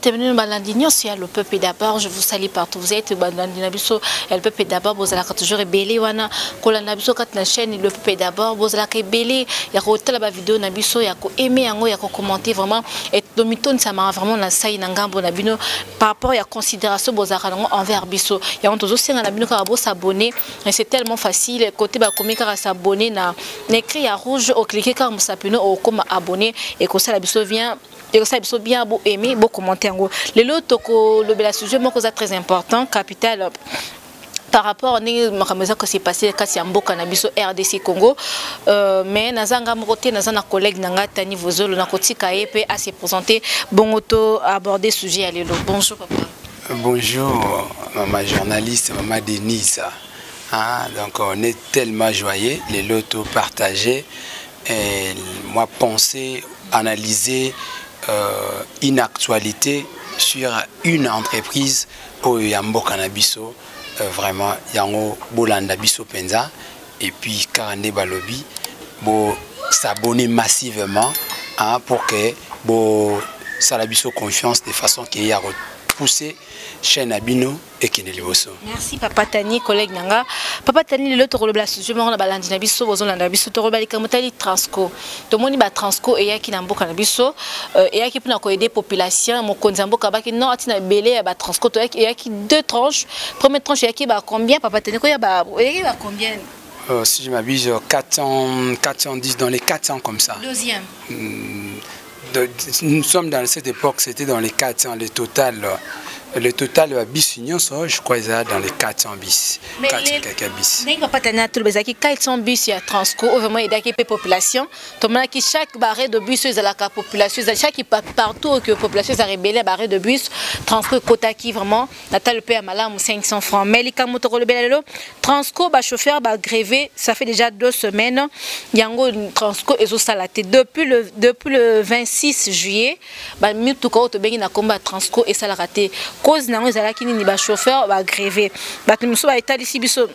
terminer balandinyo si le peuple d'abord. Je vous salue partout. Vous êtes balandina biso le peuple d'abord. Vous allez toujours rebelle wana kolanda biso kat na chaîne le peuple d'abord. Vous allez rebelle ya ko tala ba vidéo na biso ya ko aimer yango ya ko commenter vraiment et domiton ça m'a vraiment la sai na ngambo na bino par rapport à considération bozaka nango envers biso. Ya on tozo senga na bino ka bo s'abonner et c'est tellement facile côté ba komika s'abonner na écrit à rouge au cliquer comme ça pino au comme abonner et que ça la biso vient et ça biso bien beau aimer beau commenter ngo le lot ko le bela sujet moko très important capital par rapport à que c'est passé quand c'est mboka na biso RDC Congo mais nazanga mokote nazana collègue nanga Tani Vozolo na kotika epé à se présenter bon auto aborder sujet à lelo. Bonjour papa. Bonjour maman journaliste, maman Denise. Ah, donc on est tellement joyeux les lotos partagés et moi penser analyser une actualité sur une entreprise au Yamboka na biso. Vraiment yango bolanda biso penza et puis Karande Balobi bo s'abonner massivement hein, pour que bo salabiso confiance de façon qu'il y a repoussé chaîne Abino et Kenelivoso. Merci papa Tani collègue nanga papa Tani le to bla je me rends balandi na biso bozolanda biso to robali kamotali transco to moni ba transco et yaki na mboka na biso et yaki pour ko aider population mo konza mboka ba ki non atina belé ba transco to yaki deux tranches première tranche yaki ba combien papa Tani ko ya ba yaki ba combien si je m'abuse 410 dans les 400 comme ça. Deuxième. Nous sommes dans cette époque, c'était dans les 400 le total bis union je crois dans les 400 bis. 400 quelques bis. Mais papa Tani tout le 400 bis ya transco vraiment aider la population. Tomana qui chaque barré de bus est la population, chaque partout que population a rebelle barré de bus transco quota qui vraiment natal paie à malam 500 francs. Mais les camoto rebelle transco ba chauffeur ba grévé, ça fait déjà 2 semaines. Yango transco et salaté depuis le 26 juillet, ba mitu ko to bengi na combat transco et ça la raté. Cause nango ezalaki nini ba chauffeur ba grévé bato miso ba etalisi biso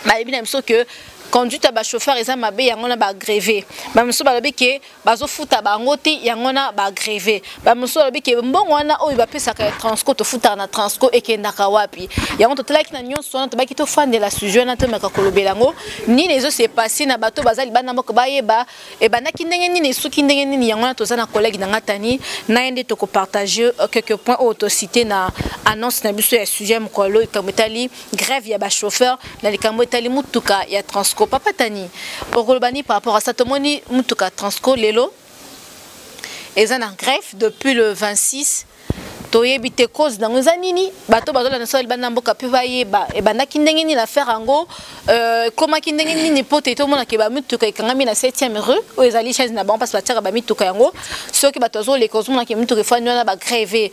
ba ebina miso que conduite ba chauffeur eza mabe yango na ba grévé ba miso ba lobi ke bazo futa bango te yango na ba grévé ba miso lobi ke mbongo wana oyo ba pesa ka transco to futa na transco ekendaka wapi yango to telaki na nyonso wana to baki to fande la sujet na to meka kolobela ngo nini ezo se passer na bato bazali bana moko bayeba e banaki ndenge nini suki ndenge nini yango na to za na collègue na Tani na ende to ko partager quelques points auto cité na annonce na biso ya sujet mokolo ikamotali grève ya ba chauffeur na likamotali mutuka ya transco papa Tani Orolbani par rapport à ça tomoni mutuka transco lelo eza na grève depuis le 26 toyebite cause dans zanini bato bazola na sol bana mboka pe bayeba e bana kindenge ni la faire ango comment kindenge ni pote to mona ke ba mutuka ikangami na 7e rue o ezali chaise na bon passe bataka ba mituka yango soki bato zo le cause mona ke mutuka fani na ba grève.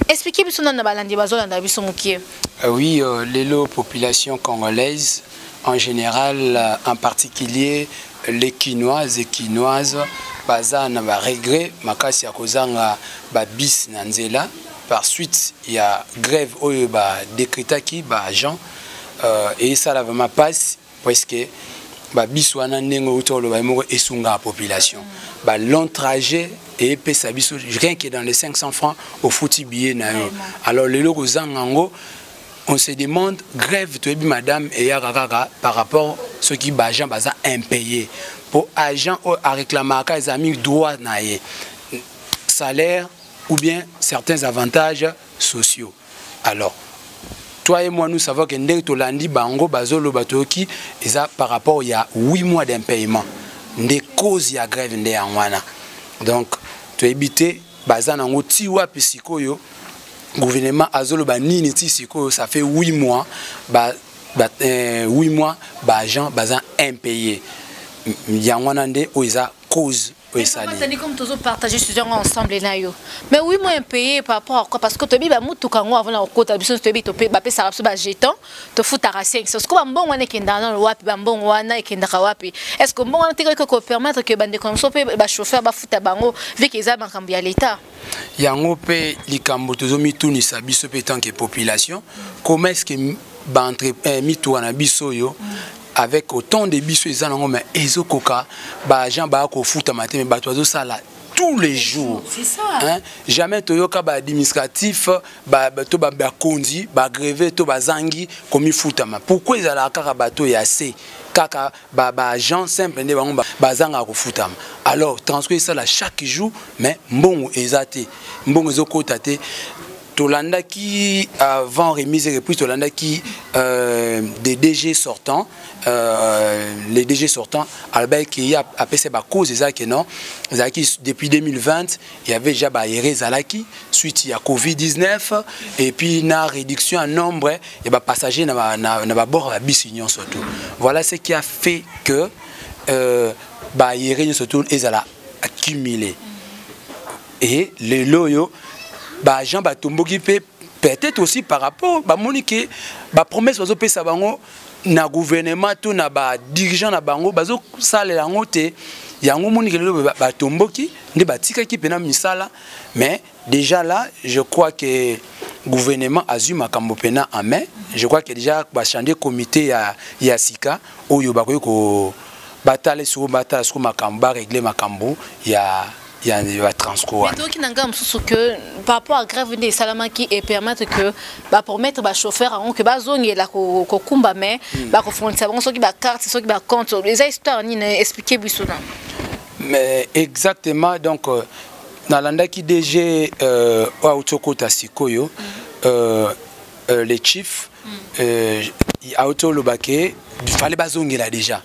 Expliquez biso na balandi bazolanda biso mukie. Oui, les population congolaise en général, en particulier les Quinoises et Quinoises, baza na ba regret makasi ya kozanga ba bis na nzela. Par suite, il y a grève oyo ba décrétaki ba agent et ça la vraiment passe parce que ba bis wana ndengo utolo ba moko esunga population. Ba long trajet et pesa biso rien que dans les 500 francs au fouti billet na yo. Alors les loko zangango on se demande grève toyebi madame et yakaka par rapport ceux qui bajan baza impayé pour agent à réclamer les amis droit na ye salaire ou bien certains avantages sociaux. Alors toi et moi nous savons que ndenge to landi bango bazolo batoki eza par rapport il y a 8 mois d'impayement des causes ya grève ndé wana. Donc to éviter bazana ngo ti wapi sikoyo gouvernement azolo ba nini ti sikoyo ça fait 8 mois 8 mois ba agent bazan impayé yangwana ndé oiza cause. Oui, ça dit comme tous partager ce genre ensemble là yo. Mais oui moi impayé par rapport à quoi parce que to bi ba mutuka ngo avant na kota biso to bi to pe ba pesa rapso ba jeton to futa ra 5 c'est ko ba mbongo wana kenda na wapi ba mbongo wana ekenda ka wapi est-ce que mbongo wana te ko permettre que bande comme so pe ba chauffeur ba futa bango vu que za makambo ya l'état yango pe likambo tozo mituni sa biso pe tant que population comment est-ce que ba entre mitu wana biso yo avec autant de biso ezanango mais ezokoka ba agent ba ko futa matin mais ba tozo sala tous les jours. C'est ça. Hein? Jamais toyoka ba administratif ba kondi ba grévé to ba zangi comme futama. Pourquoi ils ala kaka bato ya assez kaka ba gens simple ne ba zanga ko futama. Alors transcrire ça là chaque jour mais mbongo ezate. Mbongo ezokota te. Tolanda qui avant remise et reprise Tolanda qui des DG sortants les DG sortants Albert qui a passé ba cause ça que non Zaki depuis 2020 il y avait déjà ba Zalaki suite à Covid-19 et puis na réduction en nombre et ba passagers na ba bord la bisignon surtout voilà ce qui a fait que ba surtout ezala accumulé et les loyaux bah Jean Batomboki peut-être aussi par rapport bah monique bah promesse bazo pesa bango na gouvernement tout na ba dirigeant na bango bazo sala yango te yango monique le Batomboki ndi batika ki pena misala mais déjà là je crois que gouvernement azu makambo pena en main je crois que déjà ba changer comité ya sika oyo bakoy ko batale sur makambo régler makambo il y a un transport. Mais donc, il y a que par rapport à grève des salamaki et permettre que pour mettre les chauffeurs en que bazong et la kokumba mais pour fournir ça bon ceux qui ba carte ceux qui ba compte les histoires ni expliquer bisona. Mais exactement donc nalanda qui DG wa utoko tasikoyo les chiefs auto lobake il fallait bazong là déjà.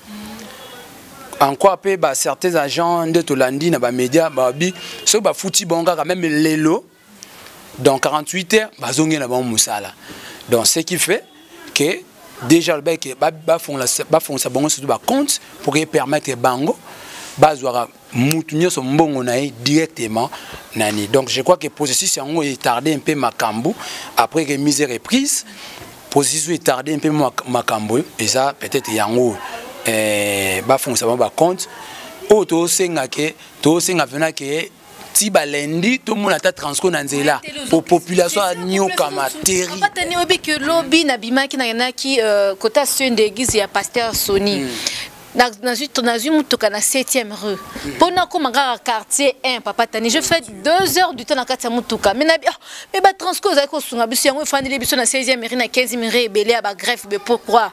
En quoi certains agents de Tolandi na ba média ba bi so ba fouti bonga quand même lelo dans 48 heures bazongé na ba musala donc ce qui fait que déjà le bec ba font ça bongo surtout ba compte pour permettre bango bazwara mutunyo so mbongo na directement nani donc je crois que processus yango est tardé un peu makambo après que mise et reprise processus est tardé un peu makambo et ça peut-être yango ba fonça ba compte auto senga ke to senga vena ke ti balendi to mona ta transco na nzela pour population nyoka materi pas tenir obi que lobby na bimaki na yana ki kota sur d'église ya pasteur Sony dans une mutuka na 7e rue pona ko manga quartier 1 papa tani je fais 2 heures du temps na quartier mutuka mais ba transco za ko sunga biso yango fandi le biso na 16e rue na 15e rue belé ba greffe mais pourquoi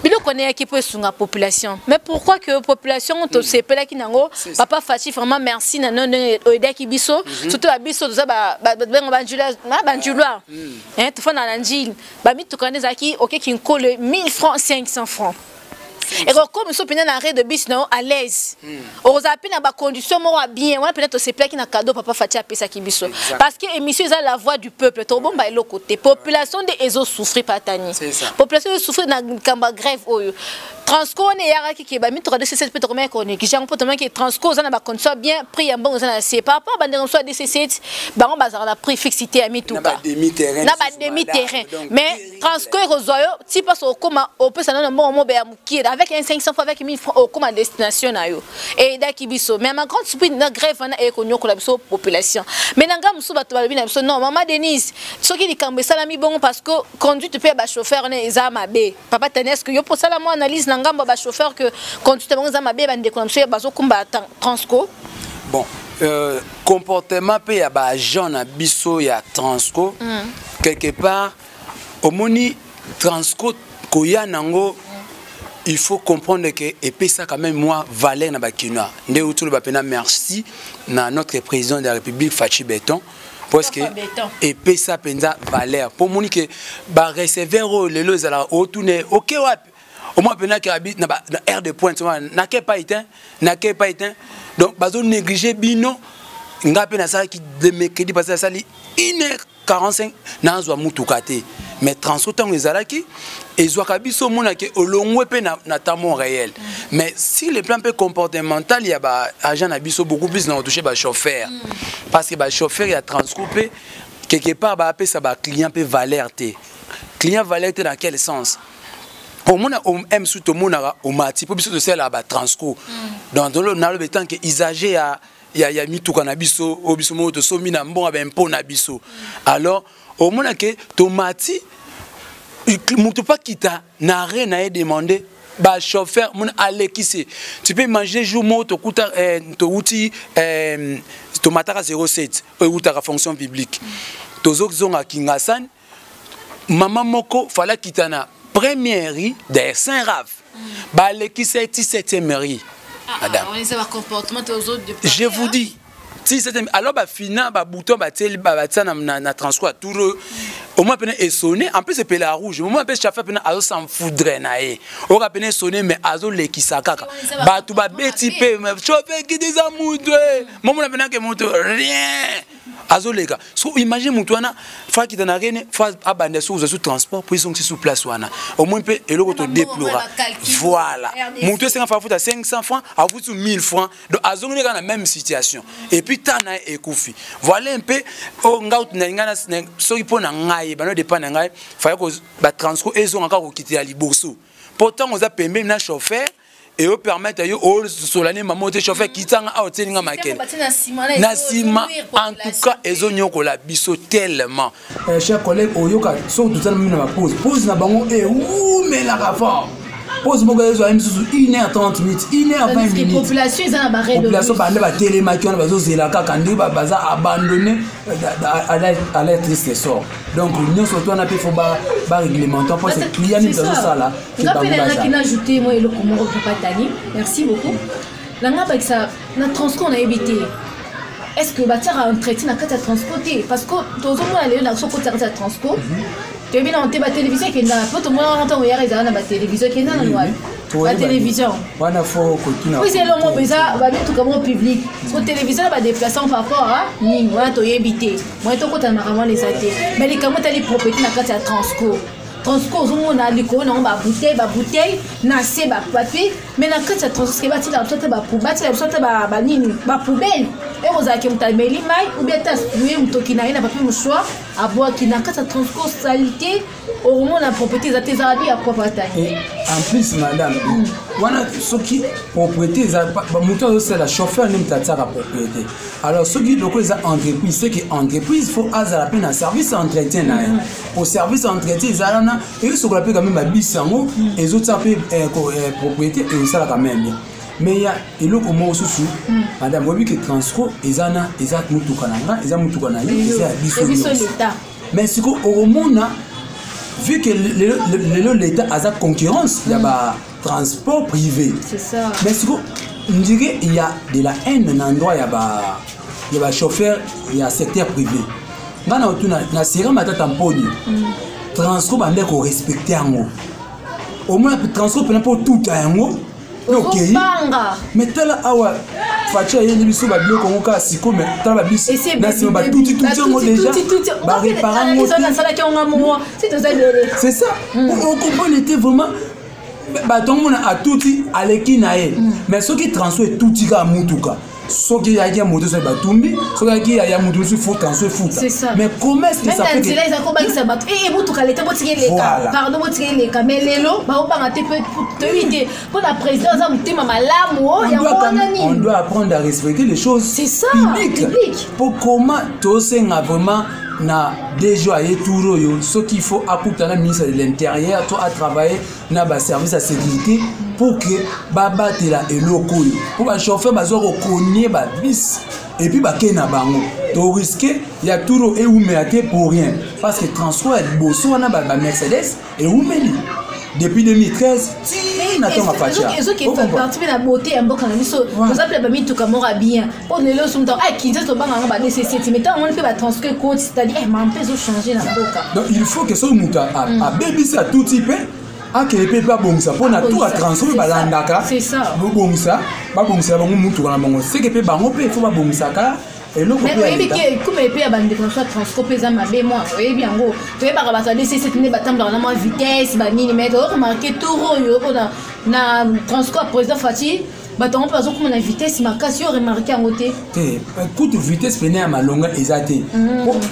bilo connaît qui peut sunga population mais pourquoi que population to sepela ki nango papa Fachi vraiment merci na non oida ki biso surtout ba biso za ba banjula hein to fana na njil ba mituka ne za ki OK ki nkole 1000 francs 500 francs. Et comme nous sommes arrêt de bus à l'aise, on a pu dans condition bien, on a peut-être se plaît qui n'a cadeau papa Fatia pesa ki biso parce que émission est la voix du peuple. To bon ba l'autre côté, population de ezo souffrir patani. Population de souffrir na kamba grève oyo. Transco ne yara ki ba mi to de C7 peut remettre chronique. J'ai un potement qui transco za na ba condition bien prix en bon za c'est pas ba de soit de C7 ba on bazar la prix fixité à mi tout pas. Na ba demi terrain. Mais transco rozoyo ti passe au coma au peut ça na mo ba muki avec un 500 fois avec 1000 francs au comme destination na yo et dakibiso mais ma grande surprise na grève na e konyo ko la biso population mais nanga musu bato ba bina biso non maman Denise soki likambe salami bon parce que conduite pe ba chauffeur na eza mabe papa Tanes que yo pour ça la moi analyse nanga ba chauffeur que conduite bon eza mabe ba ndeko na biso bazo kumba transco bon comportement pe ya ba agent na biso ya transco quelque part au moni transco koya nango il faut comprendre que et puis ça quand même moi valeur na bakina ndé autour ba pena merci na notre président de la République Fachi Béton parce que et puis ça penza valeur pour moni que ba recevoir le los ala autourner OK wapi au moins pena qui habite na air de pointe na ke pas éteint donc bazo négliger bino ngape na ça qui de mercredi passer ça li 1h45 na zwa mutukate mais transportant les alaki et zoaka biso mona ke olongwe pe na tamon réel mais si le plan peu comportemental il y a ba agent na biso beaucoup plus na toucher ba chauffeur parce que ba chauffeur il a transcoupé quelque part ba appeler ça ba client peu valeur té client valeur té dans quel sens au mona on aime surtout mona au mati pour biso de celle ba transco dans le temps que usager ya mituka na biso obiso moto so mina mbonga ba impôt na biso alors au mona ke tomati mutu pas kita na rien na demander ba chauffeur mon alekise tu peux manger jour moto kuta to outil tomataka 07 outa fonction publique tozo zonga kingasan maman moko fala kitana première de Saint-Rav ba alekise 17e mairie madame je vous dis si c'est alors ba fina ba bouton ba tel ba tsana na transport tout au moins peine est sonné en plus c'est pela rouge au moins peut chauffeur peine azo s'en foudre na e o ka peine sonné mais azo le kisaka ba tout ba beti pe chauffeur qui des amoudre maman na peine que moto rien azo les gars so imagine mutwana fa qui tana rene fa abande sous transport pour ils sont sur place wana au moins peut et l'autre déplora voilà mutu 50 francs à 500 francs à vous 1000 francs donc azo on est dans la même situation et puis tana et koufi voilà un peu o ngaut na ngana so ipona ngai bano dépend ngai fa ko ba transport ezo encore quitter à Liboso pourtant on a pembe na chauffeur et au permettre yo au solane maman te chauffeur kitanga a otelinga makene na sima en tout cas ezo nyoko la biso tellement chers collègues oyoka so tout ça na pause na bango et ou mais la reforme pause moko ezo a misusu 1h30 minutes 1h20 minutes population ezana barré de population bande ba télémaki on bazo zela kaka ndi ba baza abandonné à la triste sort donc nous surtout on a fait faut ba réglementer pour ces clients ni dans ça là qui n'a ajouté moi et le Comoro Papa Tani merci beaucoup la ngaba ça na transport on a évité est-ce que bâtir un traité na kata transporter parce que tous on aller na so côté de transport tu bien on la télévision qui est là pour tout le monde entend hier ils ont la télévision qui est là la télévision wana faut continue oui c'est le mot ça va bien tout comme au public sur télévision va déplacer par rapport à ni wana to yebité moi to kota na vraiment les athées mais les comment les propriétés na kata transport transport on a liko na ba bouteille na se ba papier mais na kata transport ba tila sote ba pour batila sote ba nini ba poubelle et vous avez qui meli mai ou bien tas lui mtoki na ina papier mouchoir à boire qui na kata transport salité au moins la propriété za tes habits à propre taille et en plus madame wana ce qui propriété za moto c'est la chauffeur ni mtatsa la propriété alors ce qui donc les entreprises c'est que entreprise faut azala peine un service entretien na pour service entretien zalana et ce qu'on appelle quand même ba bisango et autres ça peut propriété et ça quand même bien mais il y a et le comment sous madame oui que transport ezana ezat mutuka nanga eza mutuka na ye eza biso l'état mais ce qu'on au monde vu que l'État a sa concurrence, il y a transport privé. C'est ça. Mais ce qu'on dirait, il y a de la haine dans l'endroit, il y a chauffeur, il y a secteur privé. Dans la série, transport, il faut respecter en haut. Au moins, le transport, pour tout en haut. Ok. Mais tel awa facha yé biso ba bio kongo ka siko mais tel ba bis na sima ba tout déjà ba réparer c'est ça on comprend était vraiment ba tout le monde a tout à l'équinae mais ce qui transfère tout ka mutuka ce qui y a moto sur batumbi ce qui y a moto sur faut transfert fou mais comment est-ce que ça fait que les accompagnes ça bat et mutuka l'état botirer les cas pardon botirer les cas mais lelo ba on pas pour la présidence ça mutima malamu on doit apprendre à respecter les choses publiques pour comment tout c'est vraiment na déjà et tout ce qu'il faut apporter à la ministre de l'Intérieur toi à travailler na ba service à sécurité pour que baba tela eloko pour ba chauffeur bazo reconnaître ba bis et puis ba kena bango to risquer il y a tout et ou mété pour rien parce que transport bosso na ba Mercedes et ou meli depuis 2013 n'attend pas ça et ceux qui font partie de la beauté en boka na biso vous appelez ba mitu kamora bien on est là sommes ah qui ça banga ba nécessité mais tant on fait ba transfert compte c'est-à-dire mais on peut changer na boka donc il faut que ce muta a baby ça tout type a que les pas bon ça pour na tout à transfert balandaka c'est ça bon ça ba bon ça bango mutu na bango c'est que bango pe faut ba bon ça ka et l'autre mais comme épée à bande transport pesant ma bé moi oui bien gros tu es pas basader c'est ne batam dans la vitesse ba nini mais on remarquer tout yo na transport président Fati baton pas comme la vitesse makasi yo remarquer en côté écoute vitesse peine à malonga exacté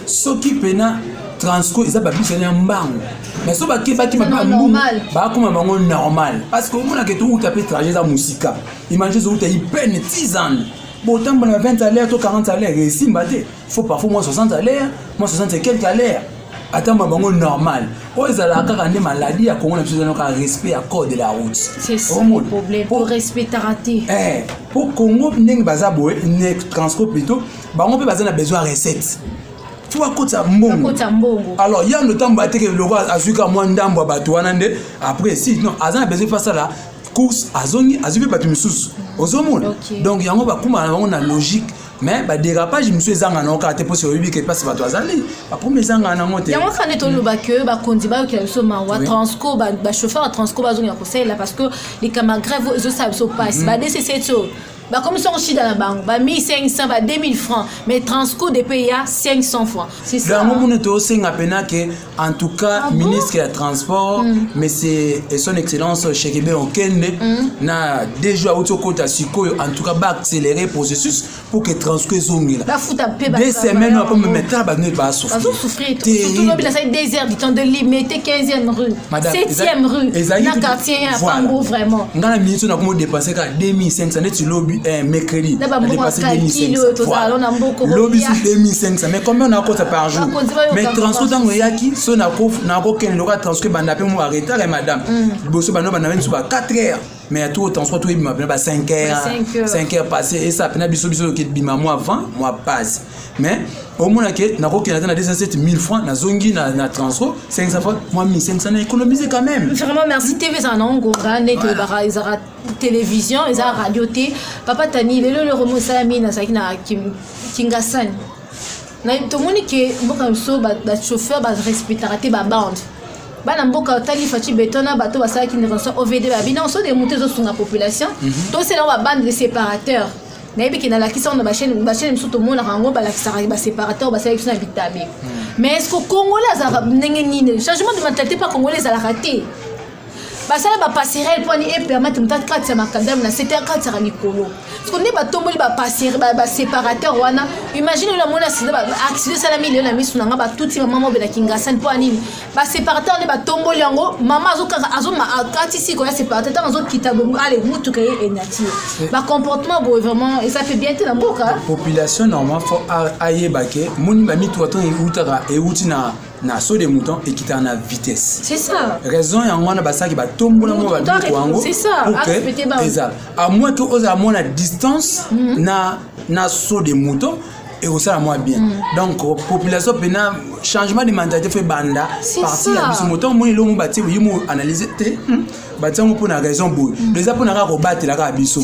ce qui peine transport ça ba biso na mbango mais so ba ki normal ba comme bango normal parce que on a que tout taper trajet za musika imagine so tu peine 10 ans bon tant on a 20 salaires, 40 salaires, et si il faut parfois moins 60 salaires, moins 60 et quelques salaires. attends bango normal o ezala kaka nde maladie ya Congo na biso ezana respect ya code de la route. C'est ça le problème pour respecter raté. Pour Congo ndenge baza boye ne transport plutôt bango pe baza na besoin de recette. Tu vois kota mbongo. Alors il y a le temps battre que le roi azuka moi ndambo bato wana nde après si non azana besoin faire ça là course azongi azubi bato misusu ozomona. Donc yango bakuma bango na logique. Mais ba dérapage monsieur ezanga na okate pour se obi que passe bato azali ba premier ezanga na ngote yango kane to loba que ba kondi ba ki biso mawa transco ba chauffeur transco bazongi ya conseil là parce que les camarades grève zo ça so passe ba DCC to ba comme sont chi dans la banque ba 1500 ba 2000 francs mais transco de payer 500 francs c'est ça dans mon to senga pena que en tout cas ministre de transport mais c'est son excellence Chekebe Okende na déjà auto kota sikoyo en tout cas ba accélérer processus pour que transco zongi la futa pe ba des semaines après me mettre ba ne pas souffrir tout le la désert du temps de limiter 15e rue 7e rue na quartier à Pango vraiment ngana ministre na komo dépasser ka 2500 net lobby mercredi dépasser 2500 lobby 2500 mais combien on a compte par jour mais transport tango yaki so na ko ken loka transport banda pe mo arrêter madame boso bano bana même sur 4 heures mais tout transport tout bima ba 5 heures passé et ça pena biso ki bima moi avant moi passe mais au moins que na ko ken na 27000 francs na zongi na transport 500 francs moi 1500 na économiser quand même vraiment merci TV ça non ngonga net bara izara télévision izara radio té papa tani le romo salami na sakina kingasani na to moni ke mboka so ba chauffeur ba respecter ba bande bana mboka tali fachi betona bato basala ki ne renso OVD ba bina on so de monter zo sunga population to c'est là ba bande de séparateurs na yebi ki na la kisa on ba chaîne msuto mona rango ba la kisa ba séparateur ba sala ki na bitabe mais est-ce que congolais za ndenge nini changement de mentalité pas congolais za la raté basala ba passerelle pour ni et permettre mtat 4 ça makadam na 7h4 ça nikolo parce qu'on est ba tomboli ba passerelle ba séparateur wana imagine la mona sida ba accident ça la million na misu nga ba tout maman be na kingasani pour nini ba séparateur ne ba tomboli yango maman azo ma kati si ko ya séparateur azo kitabo allez mutu kay enati ba comportement bo vraiment et ça fait bien te na mboka population normalement faut ayeba ke moni ba mi to ton utara e utina na saut de mouton et qui est en vitesse. C'est ça. Raison y a un basa qui va tomber dans mon bateau. C'est ça. À moins que aux à la distance na saut de mouton et au ça moi bien. Donc population pena changement de mentalité fait banda parti la biso mouton moi le mon bâti oui mo analyser bâti on pour une raison bonne. Les apona ka ko battre la ka biso.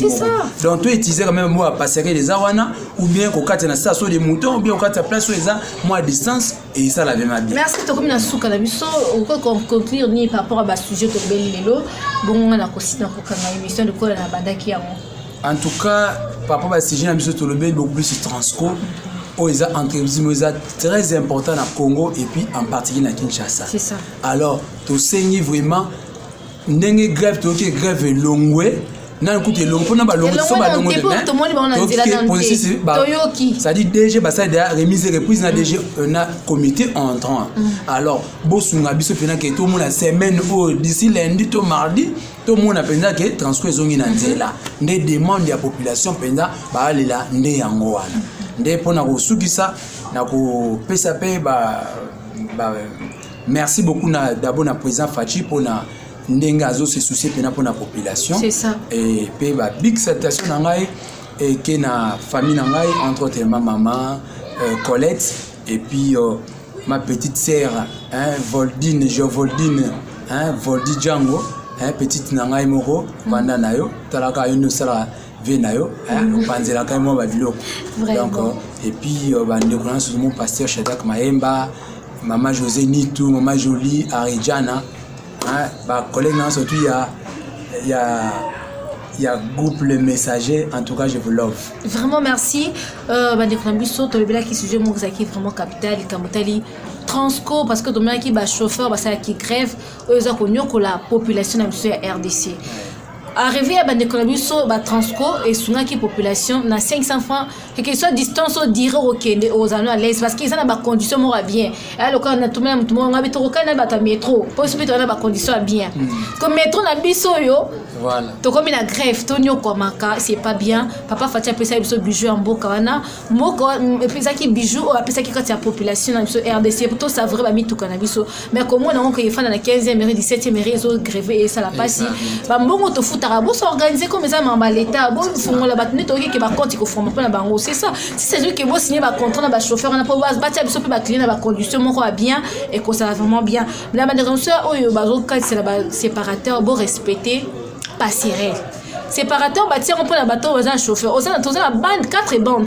Donc tu utiliser quand même moi passer les awana ou bien ko kata na saut de mouton ou bien ko kata place sur les a moi distance et ça la bien. Merci to comme na souka na biso ko conclure ni par rapport à sujet to belelo bon on a aussi na ko kanga émission de ko na banda ki yango. En tout cas, papa va si j'ai mis sur le beaucoup plus sur Transco. Ils ont entreprise très important au Congo et puis en particulier à Kinshasa. C'est ça. Alors, tu sais vraiment, n'engue grève, tu es grève longue. Non, écoutez, long pour n'avoir long, ça va long. Ça dit déjà, ça a remise et reprise, na déjà un comité entrant. Alors, bosunga biso pena que tout le monde la semaine ou d'ici lundi to mardi, tout le monde a pena que Transco zongi na nzela. Ndé demande ya population pena ba alela ndé yango wana. Ndé pona ko sukisa na ko pesa pe ba merci beaucoup na d'abord na président Fachi pour na ndenga azo se soucier pena pour la population. C'est ça. Et pe ba big salutation na ngai et que na famille na ngai entre autres ma maman Colette et puis ma petite sœur Voldine Voldi Django petite na ngai moko banda na yo talaka yo no sala ve na yo panzela kai mo ba biloko. Donc et puis bande connaissance mon pasteur Shadak Maemba, maman José Nitou, maman Jolie Arijana. Bah collègue non surtout il y a groupe le messager en tout cas je vous love vraiment merci bah des biso to lebela qui sujet mon qui vraiment capital kamotali Transco parce que domina qui ba chauffeur bah ça qui grève eux a connu que la population na biso ya RDC arrivé à Bandekonabiso, Transco et Sunaki population, na 500 francs, que soit distance au dire aux anneaux à l'aise, parce qu'ils ont des conditions bien. Alors, quand on a tout le monde, on a un métro, possible on a des conditions bien. Comme métro, na biso yo, voilà. Donc, comme la grève, Tonio Komaka, c'est pas bien. Papa Fatia peut ça bijou en Bokawana. Moko, et puis ça qui bijou, ou après ça qui quand la population, RDC, plutôt ça vrai, bah, mis tout cannabis. Mais comme on a encore, il faut dans la 15e mairie, 17e mairie, ils ont grévé et ça la passe. Bah, bon, on te fout à bon s'organiser comme ça, mais l'État, bon, il faut la battre, nettoyer qui va compte, il faut former pas la banque. C'est ça. Si c'est lui qui va signer un contrat, un chauffeur, on a pas besoin de battre, il faut client, la condition, mon roi bien, et que ça va vraiment bien. Mais la manière dont ça, oh, c'est la séparateur, bon, respecter. Passerelle. Séparateur, bâtir on peut la bateau aux un chauffeur. Aux un la bande 4 bandes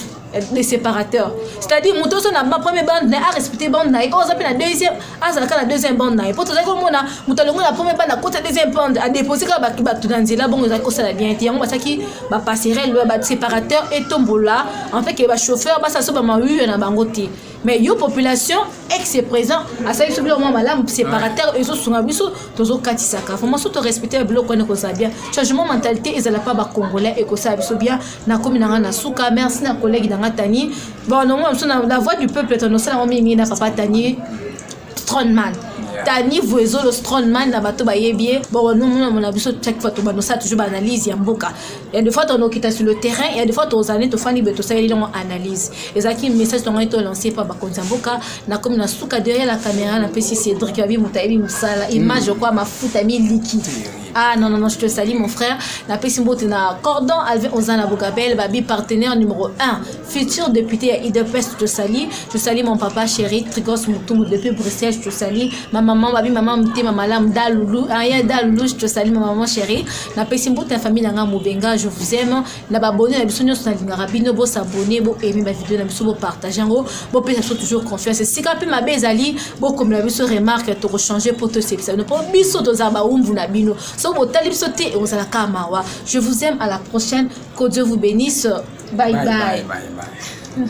les séparateurs. C'est-à-dire moto son la première bande a respecté bande na on appelle la deuxième la deuxième bande na pour tout ça comme on a moto la première bande à côté deuxième bande à déposer ka ba tout dans là bon ça ça la bien été on va ça qui ba passerelle ba séparateur et tombola en fait que ba chauffeur ba ça so ba ma eu na bangote. Mais yo population ex présent à ça sur le moment là séparateur et so sunga biso tozo katisaka vraiment so to respecter le bloc ko ça bien changement mentalité ils ala pas ba congolais et ko ça biso bien na komina na suka merci na collègue dans Tani bon non la voix du peuple on ça on mis na papa Tani Strongman Tani voizo le Strongman na bato ba yebie bon nous on a biso chaque fois to ba ça toujours analyse ya mboka et des fois on quitte sur le terrain et des fois to zané to fani beto ça ils ont analyse et ça qui message on a été lancé par ba konzamboka na comme na suka derrière la caméra na pesi Cédric abi mutabi musala image quoi ma futa mi liquide. Ah non, non, non, je te salue mon frère. La Pessimbote na cordon, Alvin Ozana Bogabel, Babi partenaire numéro 1, futur député à IDPS, je te salue. Je salue mon papa chéri, Trigos Moutoum depuis Bruxelles, je te salue. Ma maman, Babi, maman, Mouté, ma malam, Daloulou, Aya Daloulou, je te salue, ma maman chérie. La Pessimbote, la famille Nanga Moubenga, je vous aime. La babonné, la bisonio, sur la ligne rapide, bo s'abonner, bo aimer ma vidéo, la biso, bo partager, en gros, bo peut toujours confiance. Si quand ma bezali, bo comme la biso remarque, tu rechanger pour te séparer. Ne pas biso de Zabaoum, vous n'abino. Je vous aime, à la prochaine. Que Dieu vous bénisse. Bye bye. Bye.